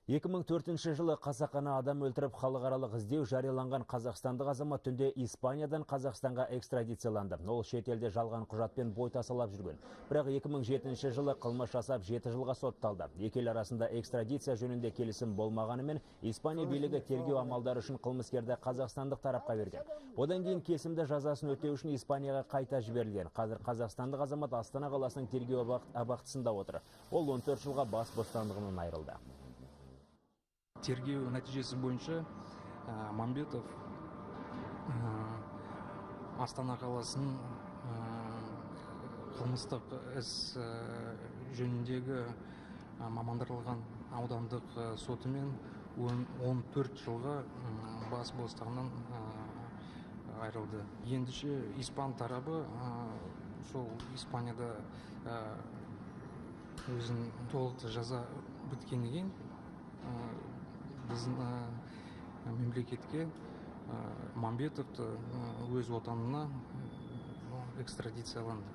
2004 жылы қасақана адам өлтіріп халықаралық іздеу жарияланған қазақстандық азамат түнде Испаниядан Қазақстанға экстрадицияланды. Ол шетелде жалған құжатпен бой тасалап жүрген. Бірақ 2007 жылы қылмыс жасап 7 жылға сотталды. Екі ел арасында экстрадиция жөнінде келісім болмағанымен, Испания билігі тергеу амалдары үшін қылмыскерді қазақстандық тарапқа берген. Одан кейін кесімді жазасын өтеу үшін Испанияға қайта жіберілген. Қазір қазақстандық азамат Астана қаласының тергеу абақтысында отыр. Ол 14 жылға бас бостандығынан айырылды. Тергеу нәтижесі бойынша Мамбетов Астана қаласының қылмыстық іс жөніндегі мамандырылған аудандық сотымен 14 жылға бас бостандығынан айырылды. Ендеше испан тарабы сол Испанияда өзін толық жаза біткеннен кейін біздің мемлекетке Мамбетовты өз отанына экстрадицияланды.